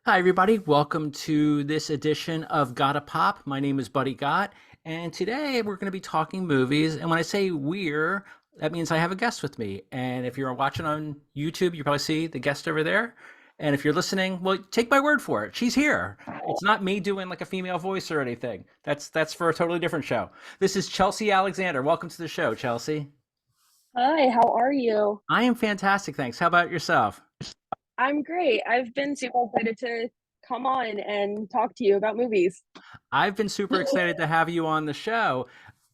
Hi, everybody. Welcome to this edition of Gotta Pop. My name is Buddy Gott, and today we're going to be talking movies. And when I say we're, that means I have a guest with me. And if you're watching on YouTube, you probably see the guest over there. And if you're listening, well, take my word for it. She's here. It's not me doing like a female voice or anything. That's for a totally different show. This is Chelsea Alexandra. Welcome to the show, Chelsea. Hi, how are you? I am fantastic, thanks. How about yourself? I'm great. I've been super excited to come on and talk to you about movies. I've been super excited to have you on the show.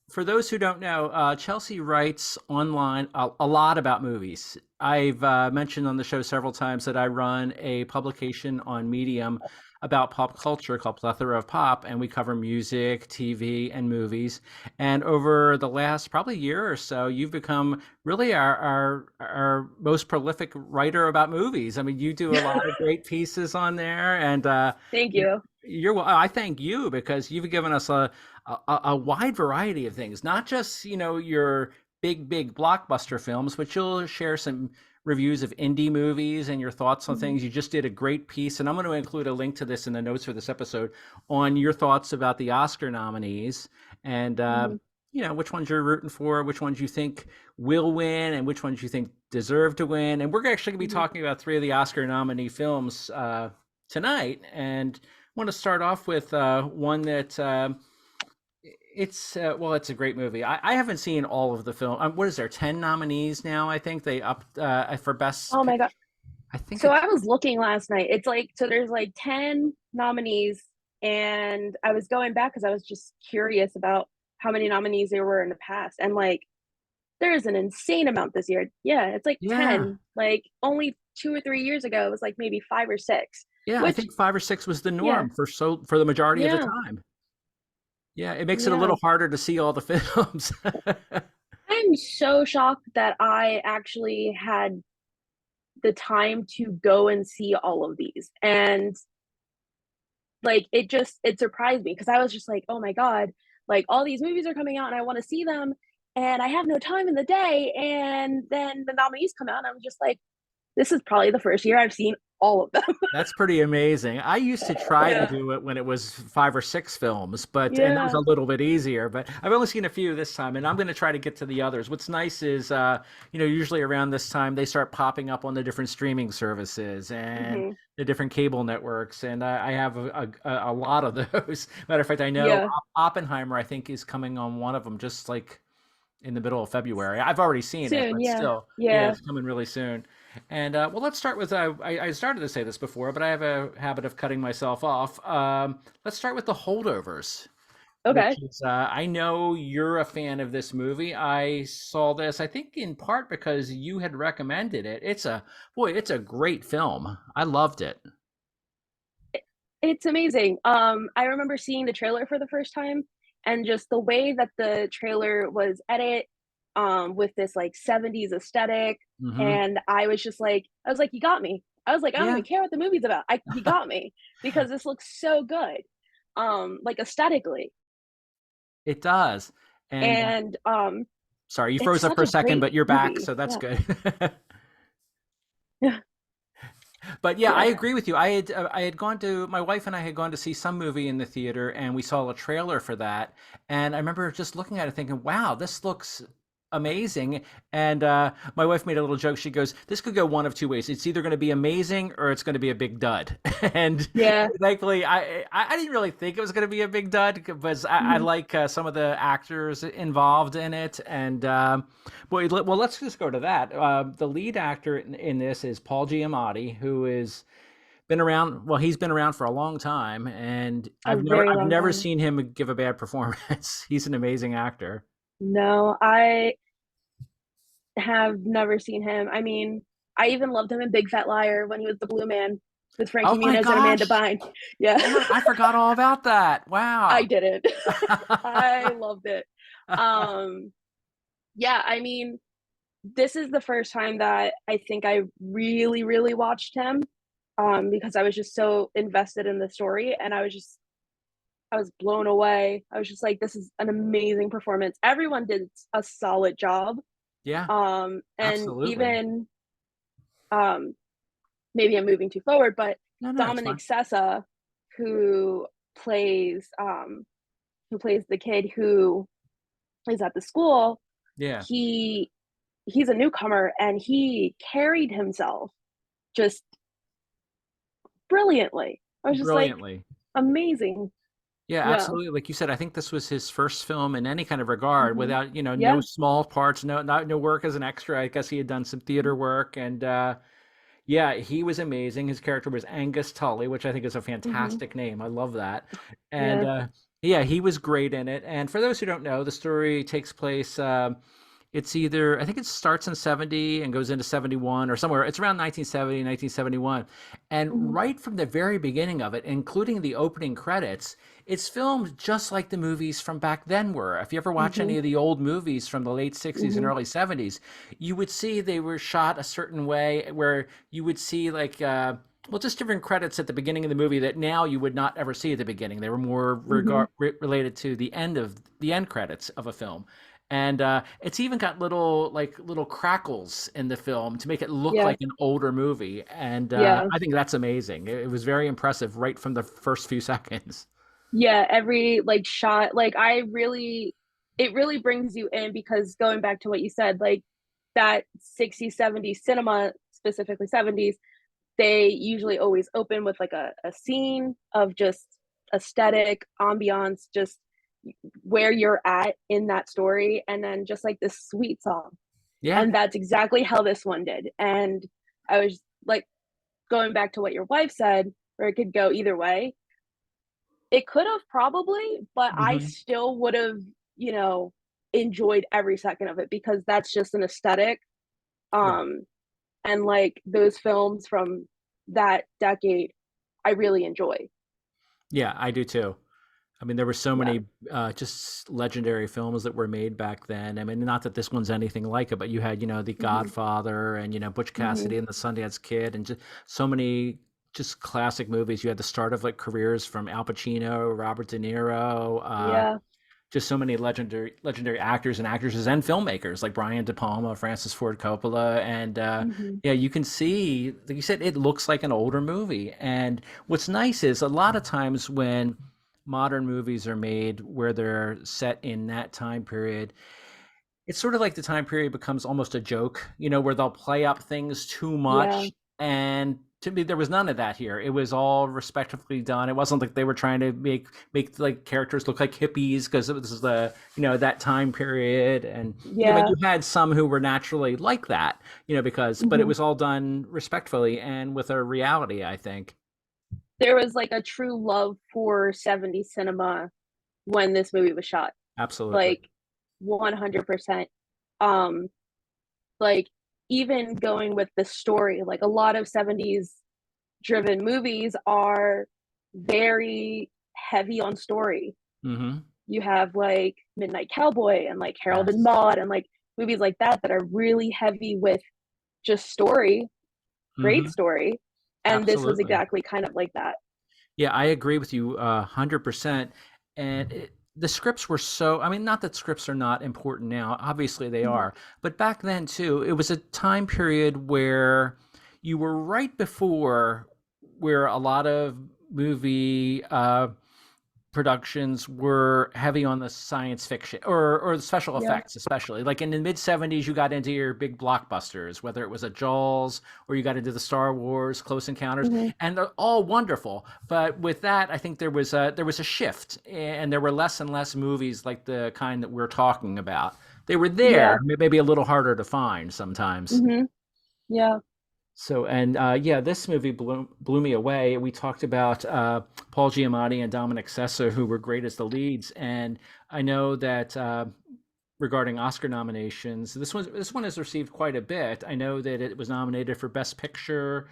For those who don't know, Chelsea writes online a lot about movies. I've mentioned on the show several times that I run a publication on Medium about pop culture called Plethora of Pop, and we cover music, TV, and movies. And over the last probably year or so, you've become really our most prolific writer about movies. I mean, you do a lot of great pieces on there, and Thank you. you're well, I thank you because you've given us a wide variety of things, not just, your big blockbuster films, but you'll share some reviews of indie movies and your thoughts on Mhm. things. You just did a great piece, and I'm going to include a link to this in the notes for this episode on your thoughts about the Oscar nominees and, Mhm. which ones you're rooting for, which ones you think will win, and which ones you think deserve to win. And we're actually going to be Mhm. talking about three of the Oscar nominee films tonight. And want to start off with one that it's a great movie. I haven't seen all of the film. What is there? 10 nominees now. I think they upped for best Oh my God. picture. I think So it's I was looking last night. It's like, so there's like 10 nominees, and I was going back because I was just curious about how many nominees there were in the past. And like, there's an insane amount this year. Yeah, it's like yeah, 10. Like, only 2 or 3 years ago, it was like maybe five or six, yeah. I which, think five or six was the yeah, norm for the majority of the yeah, time. Yeah, it makes it a yeah. little harder to see all the films. I'm so shocked that I actually had the time to go and see all of these. And like it surprised me because I was just like, "Oh my god, like all these movies are coming out and I want to see them and I have no time in the day." And then the nominees come out and I'm just like, "This is probably the first year I've seen all of them." That's pretty amazing. I used to try to Yeah. do it when it was five or six films, and that was Yeah. a little bit easier. But I've only seen a few this time, and I'm going to try to get to the others. What's nice is, usually around this time they start popping up on the different streaming services and Mhm. the different cable networks, and I have a lot of those. Matter of fact, I know Yeah. Oppenheimer, I think, is coming on one of them, just like in the middle of February. I've already seen it, Soon, but yeah. still, yeah, Yeah. it's coming really soon. And well, let's start with I started to say this before, but I have a habit of cutting myself off. Let's start with the Holdovers, which Okay. is I know you're a fan of this movie. I saw this, I think, in part because you had recommended it. It's a great film. I loved it. It's amazing. I remember seeing the trailer for the first time and just the way that the trailer was edited, with this like 70s aesthetic. Hmm. And I was like, you got me. I was like, I don't Yeah, even care what the movie's about. You got me because this looks so good, like aesthetically. it does. And And sorry, you it's froze up such for a a second, great but you're back, movie. so that's Yeah. good. Yeah. But yeah, I Yeah. agree with you. I had gone to my wife and I had gone to see some movie in the theater, and we saw a trailer for that. And I remember just looking at it, thinking, "Wow, this looks amazing." And my wife made a little joke. She goes, "This could go one of two ways. It's either going to be amazing or it's going to be a big dud." And Yeah. thankfully, I didn't really think it was going to be a big dud because I Mhm. like some of the actors involved in it. And well, let's just go to that. The lead actor in this is Paul Giamatti, who is been around. Well, he's been around for a long time, and A very I've long never time. seen him give a bad performance. He's an amazing actor. No, I have never seen him. I mean, I even loved him in Big Fat Liar when he was the Blue Man with Oh Frankie my Muniz and Amanda gosh! Bynes. Yeah, Yeah, I forgot all about that. I Wow. didn't. I loved it. Um, yeah, I mean, this is the first time that I think I really, really watched him, because I was just so invested in the story, and I was blown away. I was just like, "This is an amazing performance." Everyone did a solid job, Yeah, and absolutely. even, um maybe I'm moving too forward, but No, no, it's Dominic fine. Sessa, who plays the kid who is at the school, Yeah, he he's a newcomer and he carried himself just brilliantly. I was just like, brilliantly. amazing. Yeah, Yeah. absolutely. Like you said, I think this was his first film in any kind of regard Hmm. without, no Yeah. small parts, no work as an extra. I guess he had done some theater work and yeah, he was amazing. His character was Angus Tully, which I think is a Hmm. fantastic name. I love that. And Yeah. yeah, he was great in it. And for those who don't know, the story takes place it's either, I think it starts in 70 and goes into 71 or somewhere. It's around 1970, 1971. And Hmm. right from the very beginning of it, including the opening credits, it's filmed just like the movies from back then were. If you ever watch Hmm. any of the old movies from the late 60s and Hmm. early 70s, you would see they were shot a certain way where you would see like, well, just different credits at the beginning of the movie that now you would not ever see at the beginning. They were more Hmm. related to the end credits of a film. And it's even got little crackles in the film to make it look Yeah. like an older movie. And Yeah. I think that's amazing. It was very impressive right from the first few seconds. Yeah. Every like shot, like it really brings you in because going back to what you said, like that 60s, 70s cinema, specifically 70s, they usually always open with like a scene of just aesthetic ambiance, just where you're at in that story, and then just like this sweet song. Yeah. And that's exactly how this one did. And I was like, going back to what your wife said, where it could go either way, it could have probably, but I Hmm. still would have, you know, enjoyed every second of it because that's just an aesthetic. Right. Um, and like those films from that decade, I really enjoy. Yeah, I do too. I mean, there were so Yeah. many just legendary films that were made back then. I mean, not that this one's anything like it, but you had, The Hmm. Godfather and, Butch Hmm. Cassidy and the Sundance Kid and just so many just classic movies. You had the start of like careers from Al Pacino, Robert De Niro, Yeah. just so many legendary actors and actresses and filmmakers like Brian De Palma, Francis Ford Coppola, and Hmm. yeah, you can see, like you said, it looks like an older movie. And what's nice is a lot of times when modern movies are made where they're set in that time period, it's sort of like the time period becomes almost a joke, where they'll play up things too Yeah. much. And to me, there was none of that here. It was all respectfully done. It wasn't like they were trying to make like characters look like hippies because it was that time period. And but Yeah. you had some who were naturally like that, but it Hmm. was all done respectfully and with a reality, I think. There was like a true love for 70s cinema when this movie was shot. Absolutely. Like 100%. Um, like even going with the story, like a lot of 70s driven movies are very heavy on story. Mm-hmm. You have like Midnight Cowboy and like Harold and Yes. Maude and like movies like that that are really heavy with just story, great Mm-hmm. story. And this was Absolutely. exactly kind of like that. Yeah, I agree with you 100%. And the scripts were so, I mean, not that scripts are not important now, obviously they Mhm. are, but back then too, it was a time period where you were right before where a lot of movie productions were heavy on the science fiction or the special Yeah. effects, especially like in the mid 70s you got into your big blockbusters, whether it was a Jaws or you got into the Star Wars Close Encounters, Hmm. and they're all wonderful. But with that, I think there was a shift, and there were less and less movies like the kind that we're talking about. They were Yeah. there, maybe a little harder to find sometimes. Hmm. Yeah. So, and yeah, this movie blew me away. We talked about Paul Giamatti and Dominic Sessa, who were great as the leads. And I know that regarding Oscar nominations, this one has received quite a bit. I know that it was nominated for Best Picture,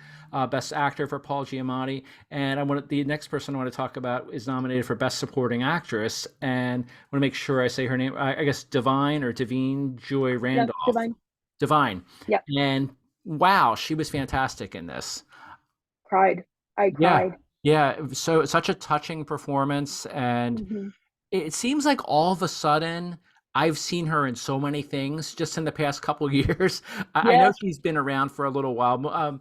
Best Actor for Paul Giamatti, and the next person I want to talk about is nominated for Best Supporting Actress. And I want to make sure I say her name. I guess Devine Joy Yeah. Randolph. Divine. Divine. Yeah. And wow, she was fantastic in this. Cried. I Yeah. cried. Yeah. So such a touching performance. And Hmm. it seems like all of a sudden I've seen her in so many things just in the past couple years. I know Yeah. she's been around for a little while.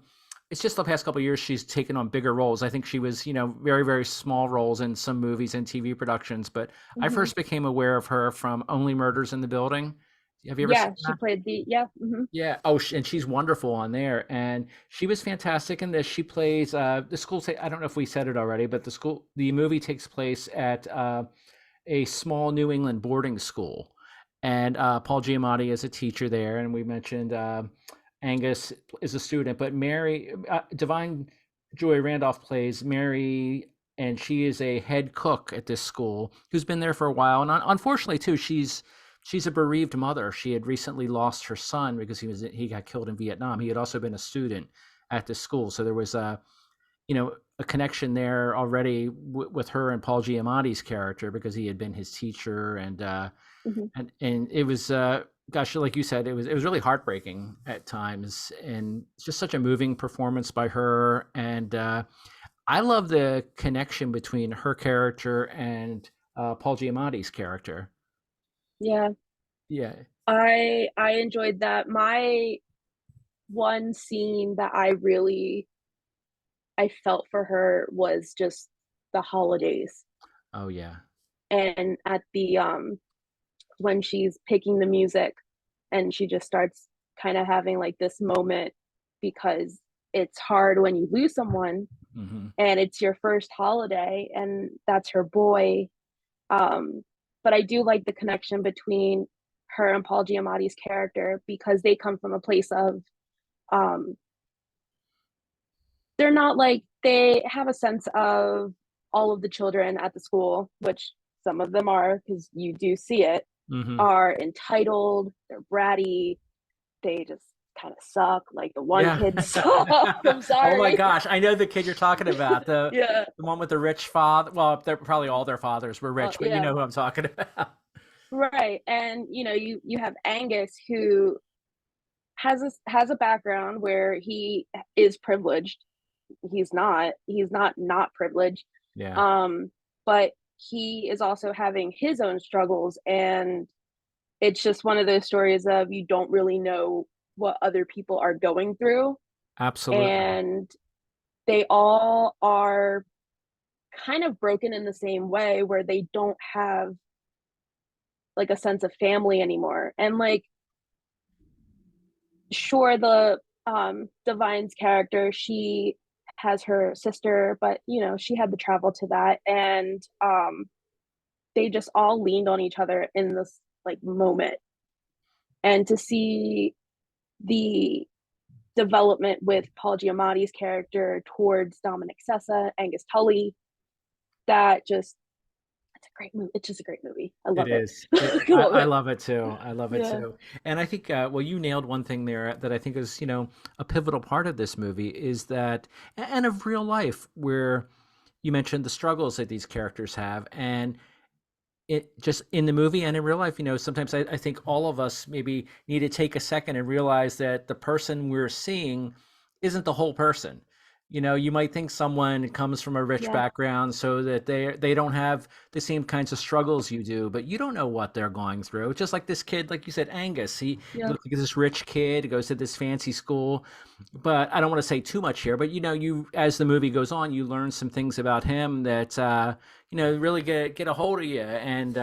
it's just the past couple of years she's taken on bigger roles. I think she was, very, very small roles in some movies and TV productions, but I Hmm. first became aware of her from Only Murders in the Building. Have you ever seen Yeah, she that? played the yeah. Hmm. Yeah. Oh, and she's wonderful on there, and she was fantastic in this. She plays the school. I don't know if we said it already, but the movie takes place at a small New England boarding school, and Paul Giamatti is a teacher there, and we mentioned Angus is a student, but Mary Divine Joy Randolph plays Mary, and she is a head cook at this school who's been there for a while, and unfortunately too, she's a bereaved mother. She had recently lost her son because he got killed in Vietnam. He had also been a student at this school, so there was a connection there already with her and Paul Giamatti's character because he had been his teacher, Hmm. and it was gosh, like you said, it was really heartbreaking at times, and it's just such a moving performance by her, and I love the connection between her character and Paul Giamatti's character. Yeah, Yeah. I enjoyed that. My one scene that I felt for her was just the holidays, Oh yeah. and at the when she's picking the music and she just starts kind of having like this moment because it's hard when you lose someone Hmm. and it's your first holiday and that's her boy. um but I do like the connection between her and Paul Giamatti's character because they come from a place of um they're not like they have a sense of all of the children at the school, which some of them are because you do see it, Hmm. are entitled, they're bratty, they just kind of suck. Like the one Yeah. kid sucks. I'm Oh my sorry. gosh, I know the kid you're talking about. The Yeah. the one with the rich father. Well, they're probably all their fathers were rich, but you Yeah. know who I'm talking about. Right. And you have Angus who has a background where he is privileged. He's not privileged. Yeah, Um, but he is also having his own struggles, and it's just one of those stories of you don't really know what other people are going through, absolutely. and they all are kind of broken in the same way where they don't have like a sense of family anymore. And like sure, the Divine's character, she has her sister, but she had to travel to that, and they just all leaned on each other in this like moment. And to see the development with Paul Giamatti's character towards Dominic Sessa, Angus Tully, that just it's a great movie. It's just a great movie. I It love it. is. I love I it. love it too. I love it Yeah. too. And I think, well, you nailed one thing there that I think is, a pivotal part of this movie is that, and of real life, where you mentioned the struggles that these characters have, and it just in the movie and in real life, sometimes I think all of us maybe need to take a second and realize that the person we're seeing isn't the whole person. You might think someone comes from a rich Yeah. background so that they don't have the same kinds of struggles you do, but you don't know what they're going through. Just like this kid, like you said, Angus, he Yeah. looks like this rich kid, goes to this fancy school, but I don't want to say too much here, but you as the movie goes on, you learn some things about him that really get a hold of you, and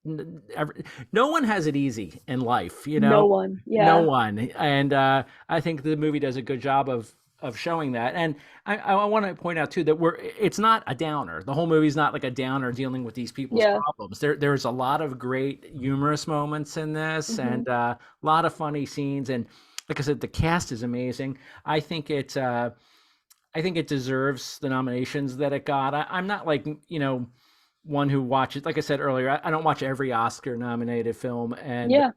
no one has it easy in life, No one. no Yeah. one, and I think the movie does a good job of showing that, and I want to point out too that it's not a downer. The whole movie's not like a downer dealing with these people's Yeah. problems. There's a lot of great humorous moments in this, Hmm. and a lot of funny scenes, and like I said, the cast is amazing. I think it. I think it deserves the nominations that it got. I'm not like one who watches. Like I said earlier, I don't watch every Oscar nominated film, and Yeah.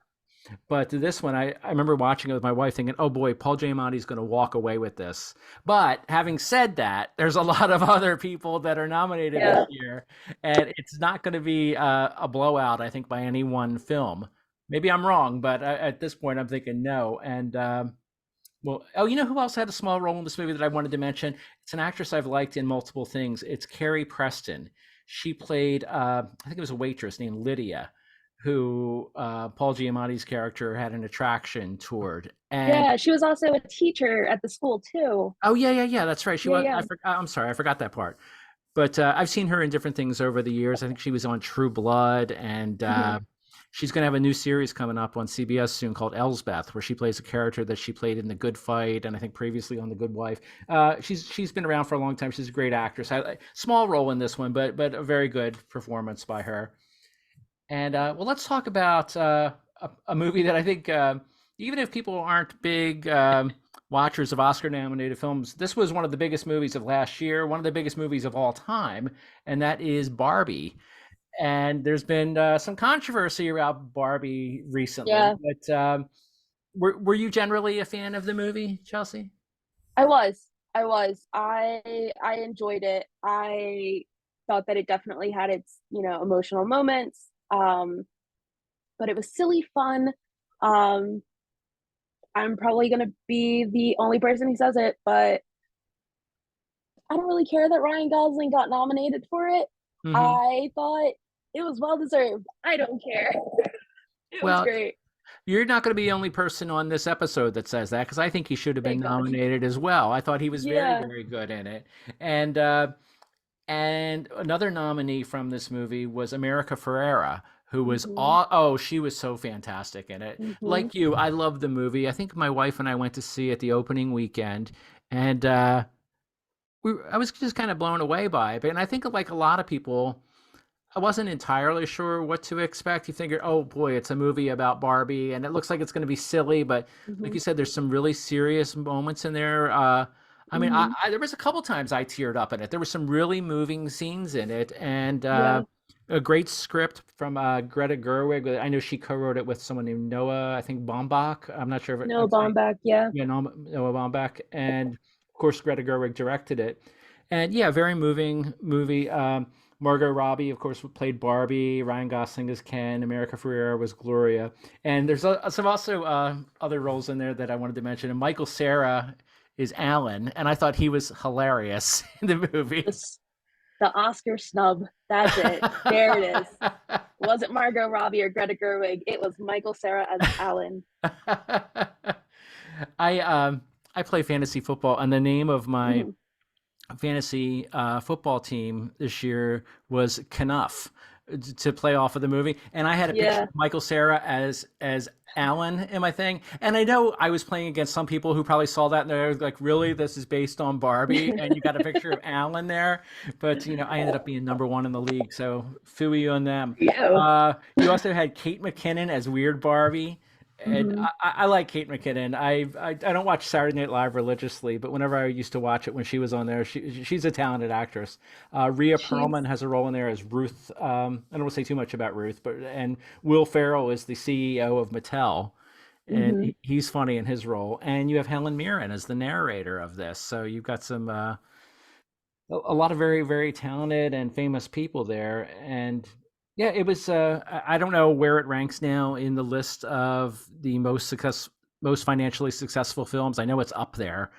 but this one, I remember watching it with my wife, thinking, "Oh boy, Paul Giamatti's going to walk away with this." But having said that, there's a lot of other people that are nominated this Yeah. year, and it's not going to be a blowout. I think by any one film. Maybe I'm wrong, but at this point, I'm thinking no. And well, oh, you know who else had a small role in this movie that I wanted to mention? It's an actress I've liked in multiple things. It's Carrie Preston. She played, I think it was a waitress named Lydia, who Paul Giamatti's character had an attraction toward. And Yeah, she was also a teacher at the school too. oh yeah, yeah, yeah, that's right. She Yeah, was. yeah. I'm sorry, I forgot that part. But I've seen her in different things over the years. I think she was on True Blood, and Mhm. she's going to have a new series coming up on CBS soon called Elsbeth, where she plays a character that she played in The Good Fight, and I think previously on The Good Wife. She's been around for a long time. She's a great actress. Small role in this one, but a very good performance by her. And well, let's talk about a movie that I think, even if people aren't big watchers of Oscar-nominated films, this was one of the biggest movies of last year, one of the biggest movies of all time, and that is Barbie. And there's been some controversy about Barbie recently, Yeah, but were you generally a fan of the movie, Chelsea? I was. I was. I enjoyed it. I thought that it definitely had its, emotional moments. But it was silly fun. Um, I'm probably gonna be the only person who says it, but I don't really care that Ryan Gosling got nominated for it. Hmm. I thought it was well deserved. I don't care. It was Well, great. you're not going to be the only person on this episode that says that because I think he should have been Thank God. nominated as well. I thought he was very, Yeah. very good in it. And another nominee from this movie was America Ferrera, who was Mhm. she was so fantastic in it. Mhm. Like you, I love the movie. I think my wife and I went to see it the opening weekend, and I was just kind of blown away by it. And I think like a lot of people, I wasn't entirely sure what to expect. You figure, oh boy, it's a movie about Barbie, and it looks like it's going to be silly, but like Mhm. you said, there's some really serious moments in there. I mean, Mhm. there was a couple times I teared up in it. There were some really moving scenes in it, and Yeah. a great script from Greta Gerwig. I know she co-wrote it with someone named Noah, I think Baumbach. I'm not sure if No I'm saying, Baumbach. Yeah. yeah, Noah Baumbach, and of course Greta Gerwig directed it. And yeah, very moving movie. Margot Robbie, of course, played Barbie. Ryan Gosling is Ken. America Ferrera was Gloria. And there's some also other roles in there that I wanted to mention. And Michael Cera is Alan, and I thought he was hilarious in the movie. This the Oscar snub. That's it. There it is. It wasn't Margot Robbie or Greta Gerwig. It was Michael Cera as Alan. I I play fantasy football, and the name of my Mhm. fantasy football team this year was Knuff to play off of the movie, and I had a picture Yeah. of Michael Cera as Alan in my thing, and I know I was playing against some people who probably saw that and they're like, "Really, this is based on Barbie?" And you got a picture of Alan there, but I ended up being number one in the league, so phooey on them. Yeah. You also had Kate McKinnon as Weird Barbie. And Mhm. I like Kate McKinnon. I don't watch Saturday Night Live religiously, but whenever I used to watch it when she was on there, she's a talented actress. Rhea Perlman She's has a role in there as Ruth. I don't want to say too much about Ruth, but and Will Ferrell is the CEO of Mattel, and mhm. he's funny in his role. And you have Helen Mirren as the narrator of this, so you've got some a lot of very, very talented and famous people there. And yeah, it was I don't know where it ranks now in the list of the most financially successful films. I know it's up there,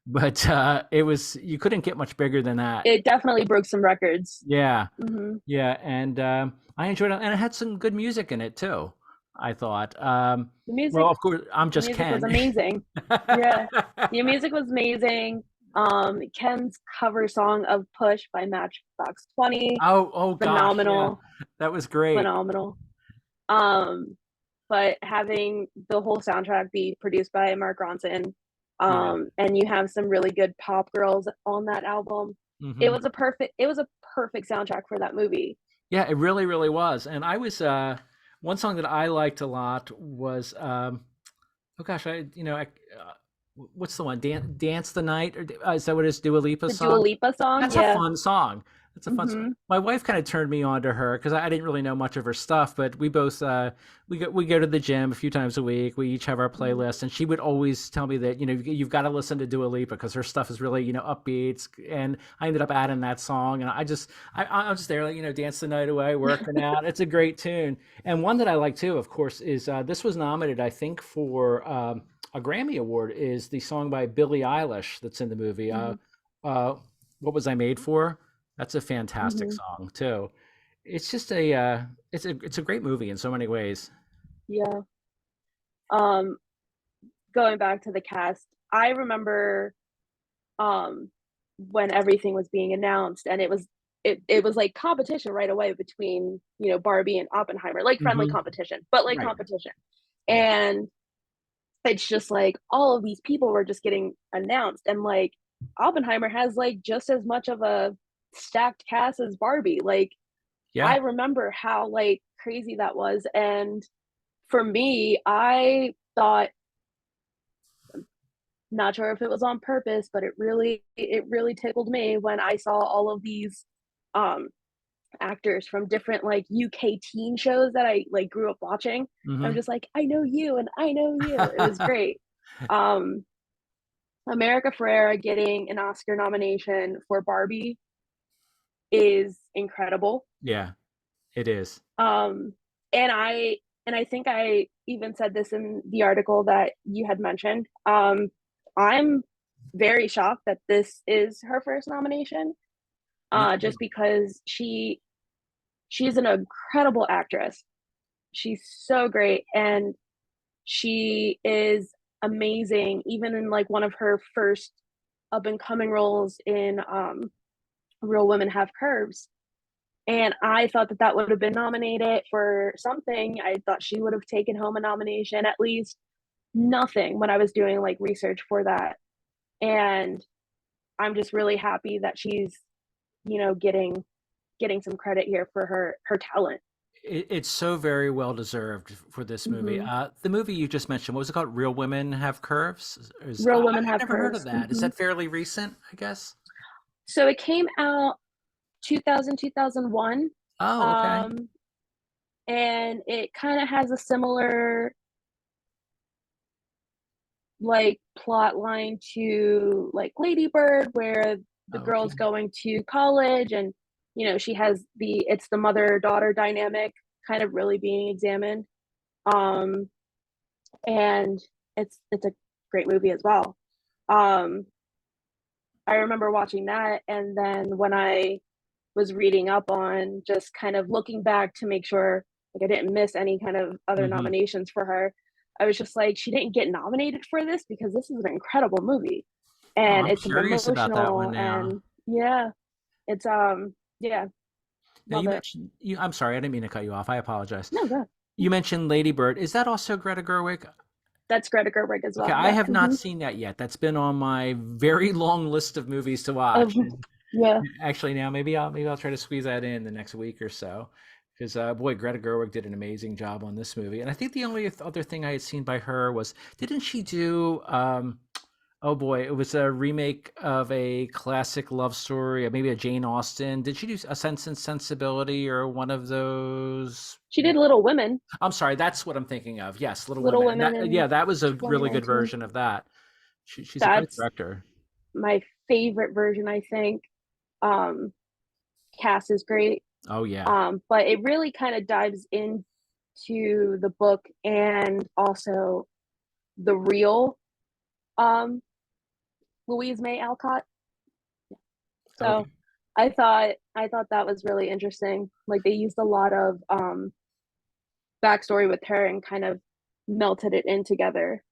but it was, you couldn't get much bigger than that. It definitely broke some records. Yeah, Mhm. yeah. And I enjoyed it, and it had some good music in it too, I thought. The music Well, of course, I'm the just music was Ken. amazing. Yeah. The music was amazing. Ken's cover song of Push by Matchbox 20, Oh gosh, yeah, phenomenal, that was great. phenomenal. Um, but having the whole soundtrack be produced by Mark Ronson, Yeah. and you have some really good pop girls on that album. Hmm. It was a perfect soundtrack for that movie. Yeah, it really, really was. And I was one song that I liked a lot was oh gosh, what's the one? Dance the Night, or is that what it is? Dua Lipa's The Dua song? Lipa song, That's a yeah. fun song. That's a fun song. Mhm. My wife kind of turned me on to her because I didn't really know much of her stuff, but we both we go to the gym a few times a week. We each have our Mhm. playlist, and she would always tell me that you've got to listen to Dua Lipa because her stuff is really upbeat. And I ended up adding that song, and I'm just there like dance the night away, working out. It's a great tune, and one that I like too, of course, is this was nominated I think for a Grammy award. Is the song by Billie Eilish that's in the movie? Mhm. Uh, what was I made for? That's a fantastic Mhm. song too. it's just it's a great movie in so many ways. Yeah. Um, Going back to the cast, I remember um when everything was being announced and it was like competition right away between, Barbie and Oppenheimer, like friendly Hmm. competition, but like Right. competition. Yeah. And it's just like all of these people were just getting announced and like Oppenheimer has like just as much of a stacked cast as Barbie. Like I Yeah. remember how like crazy that was, and for me, I thought, not sure if it was on purpose, but it really tickled me when I saw all of these um actors from different like UK teen shows that I like grew up watching. I'm Hmm. just like, I know you and I know you. It was great. Um America Ferrera getting an Oscar nomination for Barbie is incredible. Yeah, it is. Um and I think I even said this in the article that you had mentioned. I'm very shocked that this is her first nomination, Me too. just because she's an incredible actress. She's so great, and she is amazing even in like one of her first up and coming roles in Real Women Have Curves. And I thought that that would have been nominated for something. I thought she would have taken home a nomination at least. Nothing when I was doing like research for that. And I'm just really happy that she's, getting some credit here for her talent. It's so very well deserved for this movie. Hmm. The movie you just mentioned, what was it called? Real Women Have Curves? Real Women I've Have never heard of Curves. that. Is Hmm. that fairly recent, I guess? So it came out 2000, 2001. Oh, okay. Um, and it kind of has a similar like plot line to like Lady Bird, where the Oh, okay. girl's going to college and she has it's the mother daughter dynamic kind of really being examined. Um, and it's a great movie as well. Um, I remember watching that, and then when I was reading up on just kind of looking back to make sure like I didn't miss any kind of other Hmm. nominations for her, I was just like, she didn't get nominated for this because this is an incredible movie. Oh, And I'm it's curious about that one emotional now. and yeah, it's yeah, Now love you it. mentioned I'm sorry, I didn't mean to cut you off. I apologize. No, good. You mentioned Lady Bird. Is that also Greta Gerwig? That's Greta Gerwig as Okay, well. I Yeah. have not Hmm. seen that yet. That's been on my very long list of movies to Of watch. yeah. Actually, now maybe I'll try to squeeze that in the next week or so, because boy, Greta Gerwig did an amazing job on this movie. And I think the only other thing I had seen by her was, didn't she do? Oh boy, it was a remake of a classic love story, maybe a Jane Austen. Did she do A Sense and Sensibility or one of those? She did Little Women. I'm sorry, that's what I'm thinking of. Yes, Little Little Women, and Women in yeah, that was a really good 2019. version of that. She's a great That's director. my favorite version, I think. Um, Cast is great. Oh yeah. But it really kind of dives into the book and also the real um, Louise May Alcott. So Okay. I thought that was really interesting. Like they used a lot of backstory with her and kind of melted it in together.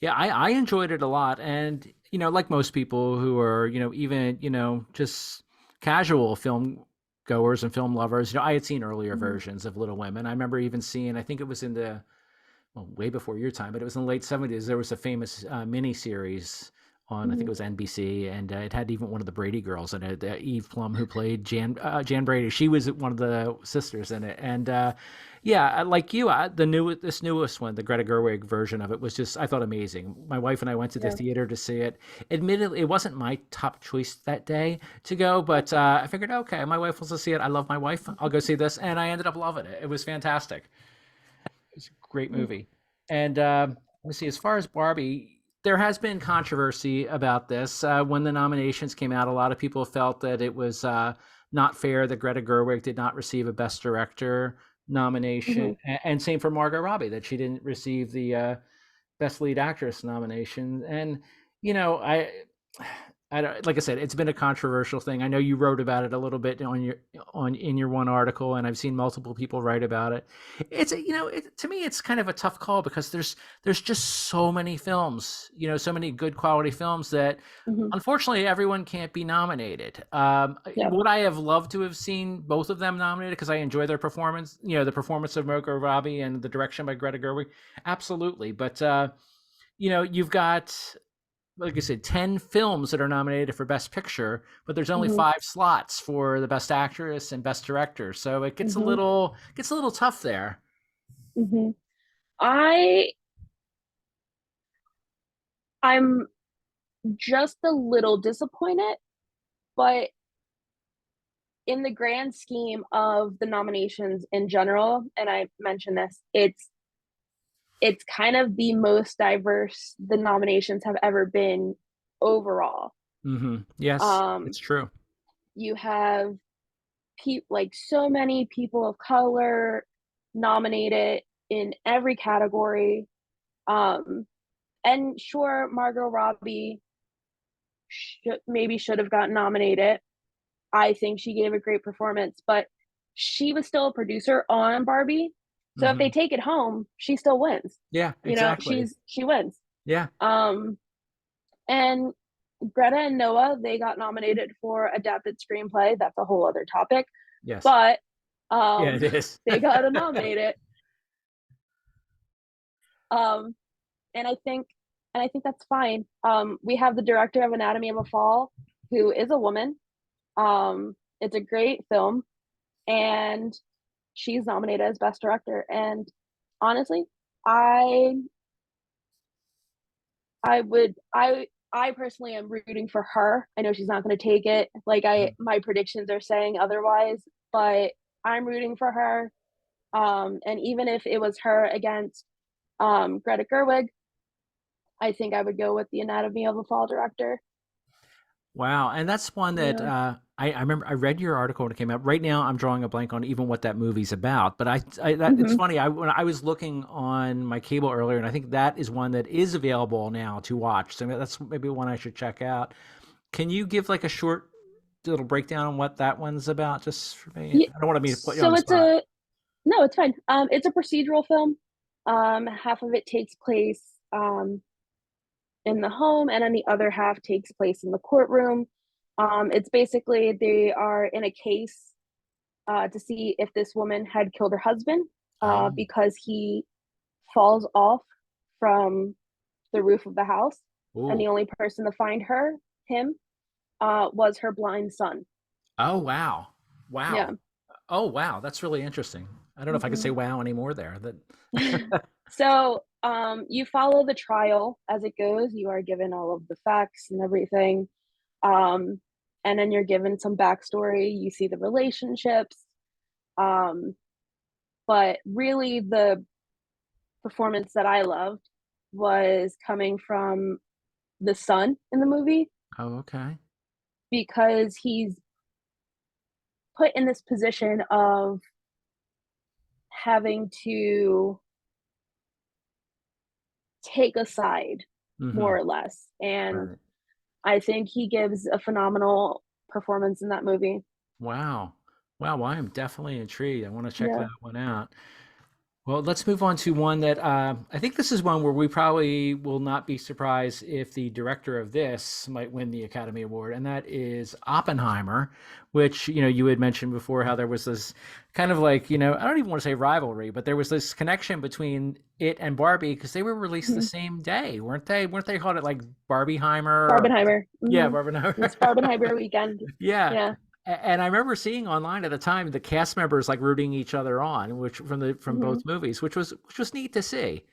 Yeah, I enjoyed it a lot. And, like most people who are, even, just casual film goers and film lovers, I had seen earlier Mm-hmm. versions of Little Women. I remember even seeing, I think it was in the, well, way before your time, but it was in the late 70s. There was a famous mini series on, I think Mm-hmm. it was NBC, and it had even one of the Brady girls in it, Eve Plum, who played Jan Brady. She was one of the sisters in it, and yeah, like you, this newest one, the Greta Gerwig version of it, was just, I thought, amazing. My wife and I went to the Yeah. theater to see it. Admittedly, it wasn't my top choice that day to go, but I figured, okay, my wife wants to see it. I love my wife. I'll go see this, and I ended up loving it. It was fantastic. It's a great movie. And let me see, as far as Barbie, there has been controversy about this. When the nominations came out, a lot of people felt that it was not fair that Greta Gerwig did not receive a Best Director Mm-hmm. nomination, and same for Margot Robbie, that she didn't receive the Best Lead Actress nomination. And I I don't, like I said, it's been a controversial thing. I know you wrote about it a little bit on your on in your one article, and I've seen multiple people write about it. It's to me, it's kind of a tough call because there's just so many films, so many good quality films that Hmm. unfortunately everyone can't be nominated. Yep. Would I have loved to have seen both of them nominated because I enjoy their performance? The performance of Margot Robbie and the direction by Greta Gerwig, absolutely. But you've got, like I said, 10 films that are nominated for Best Picture, but there's only Hmm. 5 slots for the Best Actress and Best Director. So it Hmm. gets a little tough there. Hmm. I I'm just a little disappointed, but in the grand scheme of the nominations in general, and I mentioned this, it's kind of the most diverse the nominations have ever been overall. Yes, Um, it's true. you have like so many people of color nominated in every category. Um, and sure, Margot Robbie maybe should have gotten nominated. I think she gave a great performance, but she was still a producer on Barbie. So if they hmm take it home, she still wins. Yeah, You know, exactly. she wins. Yeah. Um, and Greta and Noah, they got nominated for adapted screenplay. That's a whole other topic. Yes. But Yeah, um, it is. they got nominated. Um, and I think that's fine. We have the director of Anatomy of a Fall, who is a woman. It's a great film, and she's nominated as best director. And honestly, I I would I personally am rooting for her. I know she's not going to take it. Like I my predictions are saying otherwise, but I'm rooting for her. And even if it was her against Greta Gerwig, I think I would go with the Anatomy of a Fall director. Wow, and that's one that Yeah. I remember. I read your article when it came out. Right now, I'm drawing a blank on even what that movie's about. But it's Hmm. funny. When I was looking on my cable earlier, and I think that is one that is available now to watch. So that's maybe one I should check out. Can you give like a short little breakdown on what that one's about, just for me? Yeah. I don't want me to put you on So the it's spot. a no, it's fine. It's a procedural film. Half of it takes place in the home, and then the other half takes place in the courtroom. It's basically they are in a case to see if this woman had killed her husband Oh, because he falls off from the roof of the house, and the ooh, only person to find him, was her blind son. oh, wow, Yeah. wow, oh, wow. That's really interesting. I don't know if I could say Hmm. wow anymore there. That. So you follow the trial as it goes. You are given all of the facts and everything. Um, and then you're given some backstory. You see the relationships. Um, but really, the performance that I loved was coming from the son in the movie Oh, okay. because he's put in this position of having to take a side, Mm-hmm. more or less. And Right. I think he gives a phenomenal performance in that movie. Wow. Wow. Well, I am definitely intrigued. I want to check that Yeah. one out. Well, let's move on to one that I think this is one where we probably will not be surprised if the director of this might win the Academy Award, and that is Oppenheimer, which you had mentioned before how there was this kind of like I don't even want to say rivalry, but there was this connection between it and Barbie because they were released the Mhm. same day, weren't they? Weren't they called it like Barbieheimer? Or, Barbenheimer. yeah, Hmm. Barbenheimer. It's Barbenheimer weekend. Yeah. Yeah. And I remember seeing online at the time the cast members like rooting each other on, which from Hmm. both movies, which was neat to see.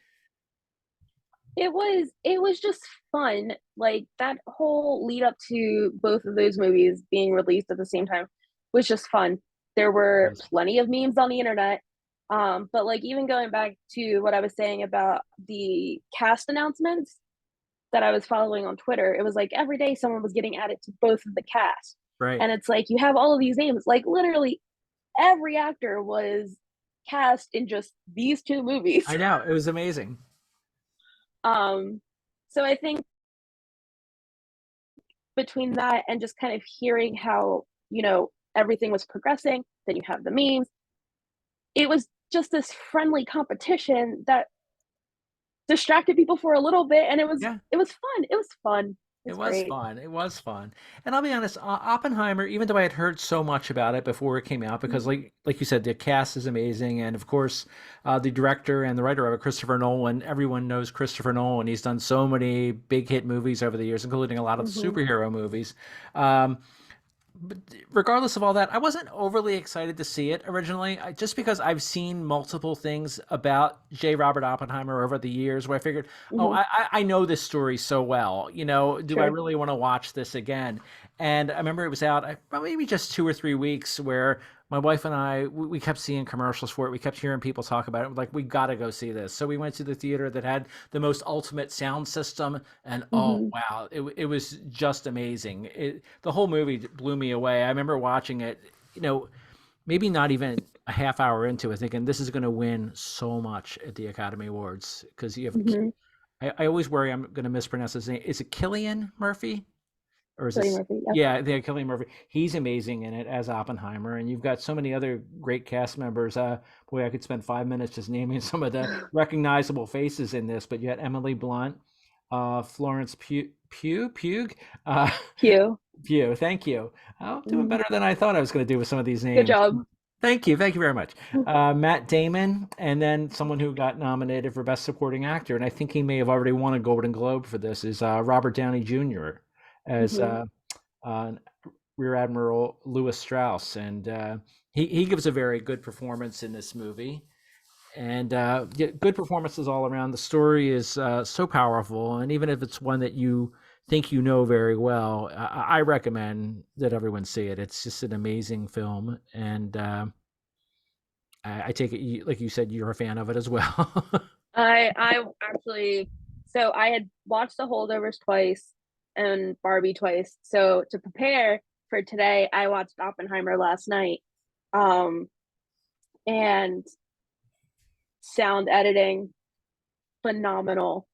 It was just fun. Like that whole lead up to both of those movies being released at the same time was just fun. There were Yes. plenty of memes on the internet. But like even going back to what I was saying about the cast announcements that I was following on Twitter, it was like every day someone was getting added to both of the cast. Right. And it's like you have all of these names, like literally every actor was cast in just these two movies. I know. It was amazing. um so I think between that and just kind of hearing how, everything was progressing, then you have the memes. It was just this friendly competition that distracted people for a little bit, and it was Yeah. it was fun. It was fun. It It's was great. fun. It was fun. And I'll be honest, Oppenheimer, even though I had heard so much about it before it came out, because Mhm, like you said, the cast is amazing, and of course, the director and the writer of it, Christopher Nolan. Everyone knows Christopher Nolan. He's done so many big hit movies over the years, including a lot of the mhm, superhero movies. Um, but regardless of all that, I wasn't overly excited to see it originally, just because I've seen multiple things about J. Robert Oppenheimer over the years where I figured, oh, mhm, I know this story so well. Do I sure. really want to watch this again? And I remember it was out maybe just 2 or 3 weeks where my wife and I, we kept seeing commercials for it. We kept hearing people talk about it. Like, we got to go see this. So we went to the theater that had the most ultimate sound system. And oh, Mhm, wow, it was just amazing. The whole movie blew me away. I remember watching it, maybe not even a half hour into it, thinking this is going to win so much at the Academy Awards because you have. mhm. I always worry I'm going to mispronounce his name. Is it Killian Murphy? Or is Cillian this? Murphy, yep. Yeah, the Cillian Murphy. He's amazing in it as Oppenheimer, and you've got so many other great cast members. Boy, I could spend 5 minutes just naming some of the recognizable faces in this. But you had Emily Blunt, Florence Pugh, uh, Hugh. Pugh. Thank you. I'm doing Mhm. better than I thought I was going to do with some of these Good names. job. Thank you very much. Matt Damon, and then someone who got nominated for Best Supporting Actor, and I think he may have already won a Golden Globe for this, is Robert Downey Jr. as Mhm, uh, Rear Admiral Lewis Strauss, and he gives a very good performance in this movie, and yeah, good performances all around. The story is so powerful, and even if it's one that you think you know very well, I recommend that everyone see it. It's just an amazing film, and I take it, like you said, you're a fan of it as well. I actually so I had watched The Holdovers twice and Barbie twice. So to prepare for today, I watched Oppenheimer last night. Um, and sound editing, phenomenal.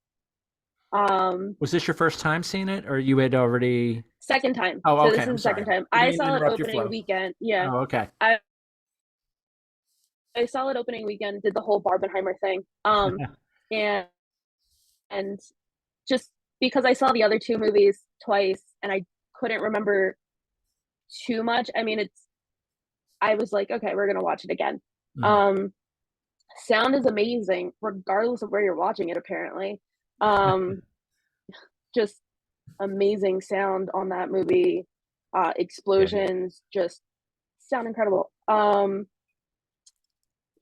Um, Was this your first time seeing it, or you had already? Second time. Oh, So okay. this is I'm the second sorry. time. Didn't I mean to saw it interrupt your opening flow. weekend. Yeah. Oh, okay. I I saw it opening weekend, did the whole Barbenheimer thing. And and just because I saw the other two movies twice and I couldn't remember too much. I mean, I was like, okay, we're gonna watch it again. Mm. Um, sound is amazing, regardless of where you're watching it, apparently. Um, just amazing sound on that movie. Yeah, it is. Explosions just sound incredible.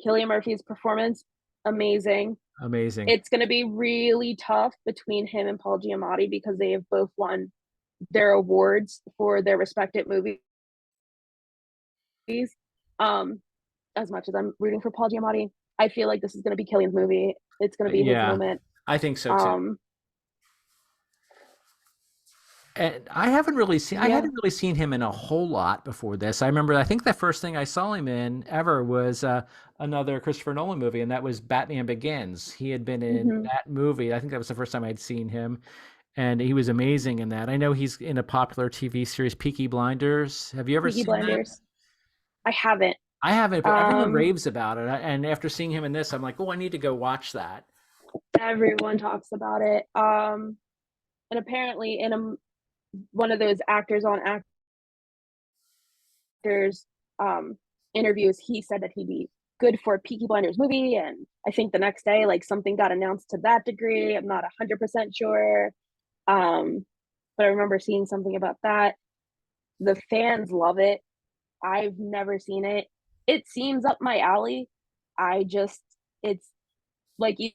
Killian Murphy's performance, amazing. Amazing. It's gonna be really tough between him and Paul Giamatti because they have both won their awards for their respective movies. Um, as much as I'm rooting for Paul Giamatti, I feel like this is gonna be Killian's movie. It's gonna be his Yeah, moment. I think so too. Um, And I yeah. hadn't really seen him in a whole lot before this. I remember, I think the first thing I saw him in ever was another Christopher Nolan movie, and that was Batman Begins. He had been in Mhm. that movie. I think that was the first time I'd seen him, and he was amazing in that. I know he's in a popular TV series, Peaky Blinders. Have you ever Peaky seen that? Blinders. I haven't. I haven't, but everyone Um, raves about it. And after seeing him in this, I'm like, oh, I need to go watch that. everyone talks about it. And apparently in one of those actors on actors interviews, he said that he'd be good for a Peaky Blinders movie. And I think the next day, like something got announced to that degree. I'm not 100% sure. Um, but I remember seeing something about that. The fans love it. I've never seen it. It seems up my alley. I just, it's like you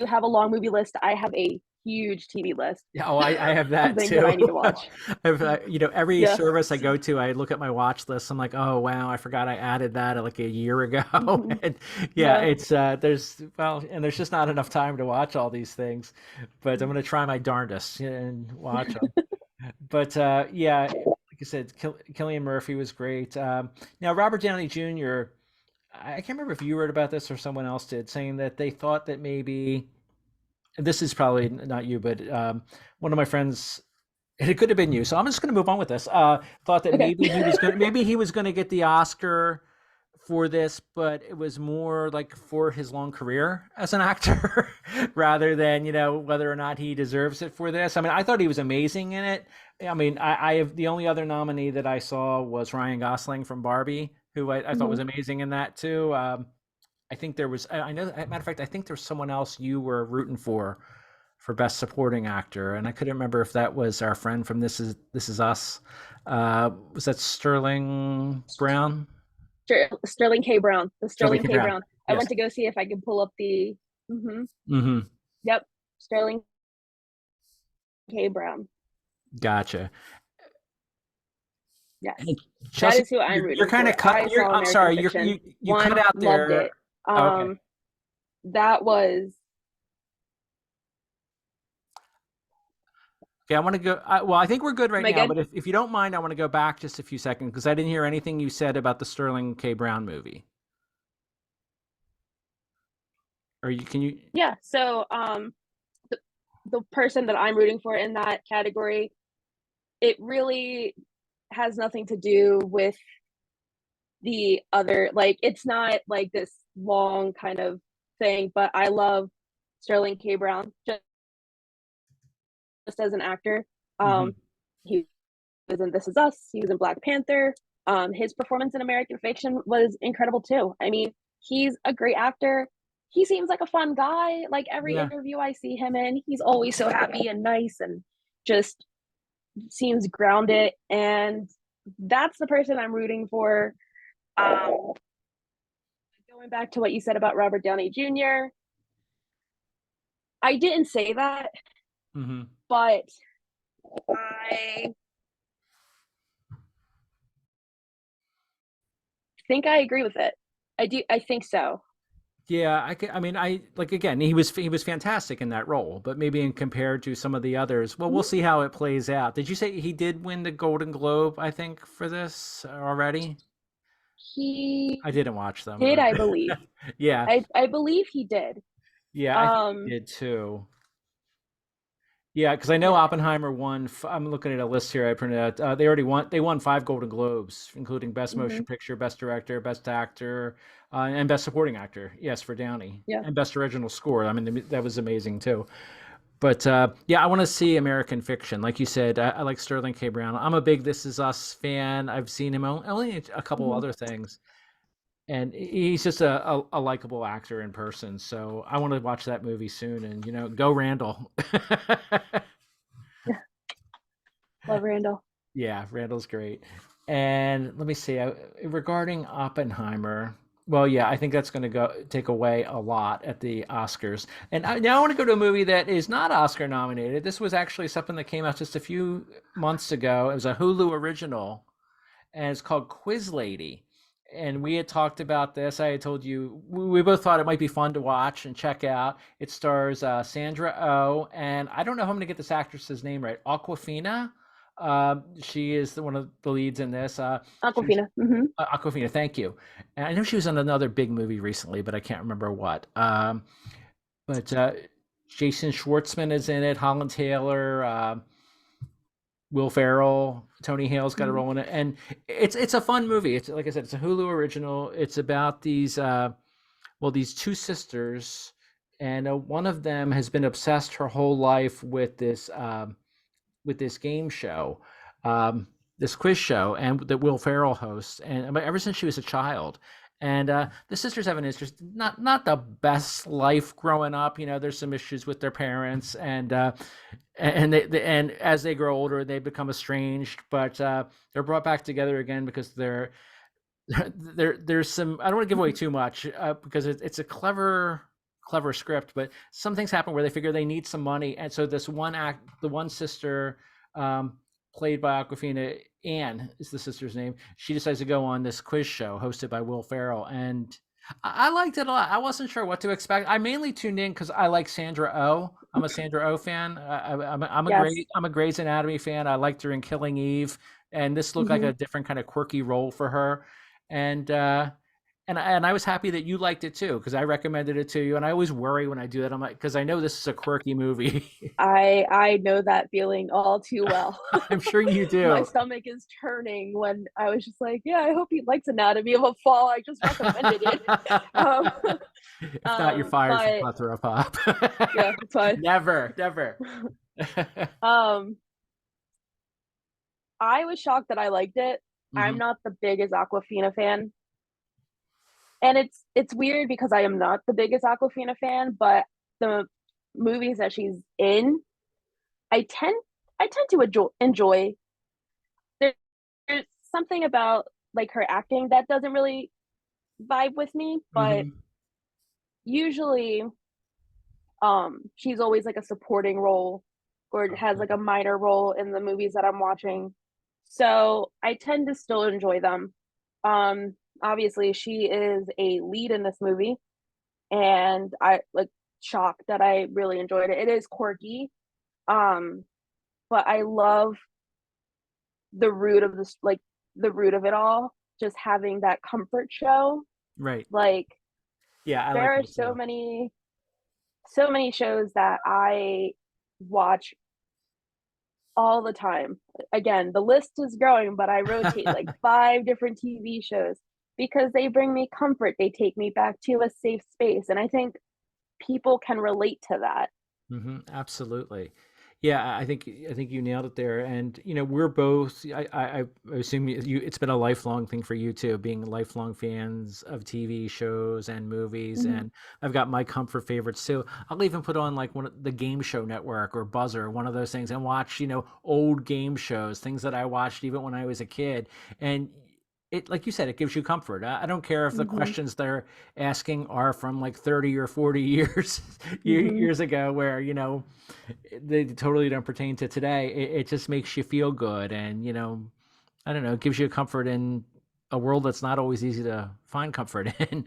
have a long movie list. I have a huge TV list Yeah, oh, I have of that things that too. I need to watch. I've, every Yeah. service I go to, I look at my watch list. I'm like, oh wow, I forgot I added that like a year ago. Mhm. And yeah, Yeah. it's and there's just not enough time to watch all these things. But I'm gonna try my darndest and watch them. But yeah, like I said, Killian Murphy was great. Now Robert Downey Jr. I can't remember if you wrote about this or someone else did, saying that they thought that maybe this is probably not you, but one of my friends It could have been you. So I'm just going to move on with this. Thought that Okay. maybe he was going to get the Oscar for this, but it was more like for his long career as an actor rather than, whether or not he deserves it for this. I mean, I thought he was amazing in it. I mean, I have the only other nominee that I saw was Ryan Gosling from Barbie, who I thought was Mhm. amazing in that too. I think there was, I know, matter of fact, I think there's someone else you were rooting for best supporting actor, and I couldn't remember if that was our friend from This Is Us. Was that Sterling Brown? Sterling K. Brown. The Sterling Sterling K. K. Brown. Brown. I Yes. went to go see if I could pull up the. Hmm. Mm-hmm. Yep. Sterling K. Brown. Gotcha. Yes. And That Chelsea, is who I'm you're rooting kind of for. cut. I saw I'm American sorry. Fiction. You cut One, out loved there. it. Okay. That was. Okay. I want to go. Well, I think we're good right Am I now. good? But if you don't mind, I want to go back just a few seconds because I didn't hear anything you said about the Sterling K. Brown movie. Or you can you? Yeah. So, the, the person that I'm rooting for in that category, it really has nothing to do with the other. Like, it's not like this long kind of thing. But I love Sterling K. Brown just as an actor. Mhm. Um, he was in This Is Us. He was in Black Panther. His performance in American Fiction was incredible too. I mean, he's a great actor. He seems like a fun guy. Like every Yeah. interview I see him in, he's always so happy and nice and just seems grounded. And that's the person I'm rooting for. Um, Going back to what you said about Robert Downey Jr., I didn't say that, Hmm. but I think I agree with it. I do. I think so. Yeah, I mean, I like again. He was fantastic in that role, but maybe in compared to some of the others, well, we'll see how it plays out. Did you say he did win the Golden Globe? I think for this already. He I didn't watch them, did, but I believe. yeah, I believe he did. yeah, I think he Um, did too. Yeah, because I know yeah. Oppenheimer won. I'm looking at a list here I printed out. They already won. They won 5 Golden Globes, including Best Hmm. Motion Picture, Best Director, Best Actor, and Best Supporting Actor. Yes, for Downey, Yeah. and Best Original Score. I mean, that was amazing too. But yeah, I want to see American Fiction. Like you said, I like Sterling K. Brown. I'm a big This Is Us fan. I've seen him only in a couple Hmm. other things, and he's just a likable actor in person. So I want to watch that movie soon. And go Randall. Yeah. Love Randall. Yeah, Randall's great. And let me see, regarding Oppenheimer. Well, yeah, I think that's going to go take away a lot at the Oscars. And now I want to go to a movie that is not Oscar nominated. This was actually something that came out just a few months ago. It was a Hulu original, and it's called Quiz Lady. And we had talked about this. I had told you we both thought it might be fun to watch and check out. It stars Sandra Oh, and I don't know how I'm going to get this actress's name right. Aquafina. She is one of the leads in this. She was Aquafina. Hmm. Aquafina. Thank you. And I know she was in another big movie recently, but I can't remember what. But Jason Schwartzman is in it. Holland Taylor. Will Ferrell, Tony Hale's got a Hmm. role in it, and it's a fun movie. It's like I said, it's a Hulu original. It's about these two sisters, and one of them has been obsessed her whole life with this game show, um, this quiz show, and that Will Ferrell hosts, and ever since she was a child. And the sisters have an interest, not the best life growing up. There's some issues with their parents, and as they grow older, they become estranged. But they're brought back together again because there's some. I don't want to give away too much because it's a clever script, but some things happen where they figure they need some money, and so the one sister, um, played by Aquafina, Anne is the sister's name. She decides to go on this quiz show hosted by Will Ferrell, and I liked it a lot. I wasn't sure what to expect. I mainly tuned in because I like Sandra Oh. I'm a Sandra Oh fan. Yes. I'm a Grey's Anatomy fan. I liked her in Killing Eve, and this looked like Hmm. a different kind of quirky role for her. And and I was happy that you liked it too because I recommended it to you, and I always worry when I do that. I'm like, because I know this is a quirky movie. I know that feeling all too well. I'm sure you My do. stomach is turning when I was just like, yeah, I hope he likes Anatomy of a Fall. I just recommended it. Um, If not, you're fired from but Plethora Pop. yeah, it's fine. Never, never. Um, I was shocked that I liked it. I'm Hmm. not the biggest Aquafina fan, and it's weird because I am not the biggest Aquafina fan, but the movies that she's in, I tend I tend to enjoy. There, there's something about like her acting that doesn't really vibe with me, but Hmm. usually she's always like a supporting role or has like a minor role in the movies that I'm watching. So I tend to still enjoy them. Um Obviously she is a lead in this movie and I like shocked that I really enjoyed it. It is quirky. Um but I love the root of this like the root of it all, just having that comfort show. Right. Like Yeah, I like there are that too. so many shows that I watch all the time. Again, the list is growing, but I rotate like 5 different TV shows because they bring me comfort. They take me back to a safe space. And I think people can relate to that. Absolutely. Yeah, I think you nailed it there. And we're both. I assume you. It's been a lifelong thing for you too, being lifelong fans of TV shows and movies. Hmm. And I've got my comfort favorites too. I'll even put on like one of the Game Show Network or Buzzer, one of those things, and watch old game shows, things that I watched even when I was a kid. And it, like you said, it gives you comfort. I don't care if the Hmm. questions they're asking are from like 30 or 40 years Hmm. years ago, where they totally don't pertain to today. It just makes you feel good, and I don't know, it gives you comfort in a world that's not always easy to find comfort in.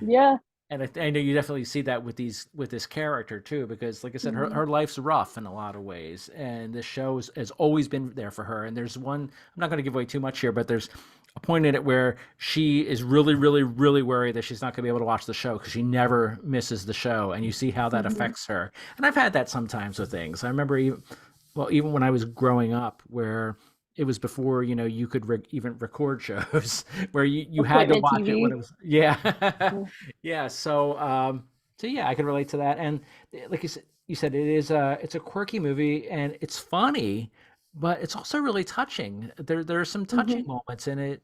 Yeah. And I know you definitely see that with this character too, because like I said, her, Hmm. her life's rough in a lot of ways, and this show has always been there for her. And there's one, I'm not going to give away too much here, but there's a point in it where she is really, really, really worried that she's not going to be able to watch the show because she never misses the show, and you see how that Hmm. affects her. And I've had that sometimes with things. I remember even when I was growing up, where it was before you could even record shows where you had to Appointment watch it when it TV. was, yeah. Yeah, so yeah, I can relate to that. And like you said it's a quirky movie and it's funny, but it's also really touching. There are some touching Hmm. moments in it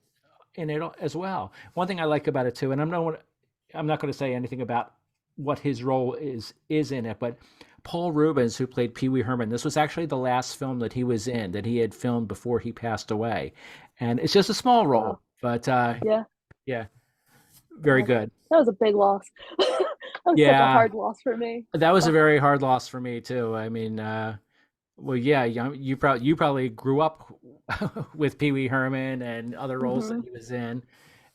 as well. One thing I like about it too, and I'm not going to say anything about what his role is in it, but Paul Rubens, who played Pee Wee Herman, this was actually the last film that he was in that he had filmed before he passed away, and it's just a small role, Wow. but Yeah. yeah, very good. That was a big loss. That was such a Yeah, hard loss for me. that was a Oh. very hard loss for me too. I mean, well, yeah, you probably grew up with Pee Wee Herman and other roles that Hmm. he was in,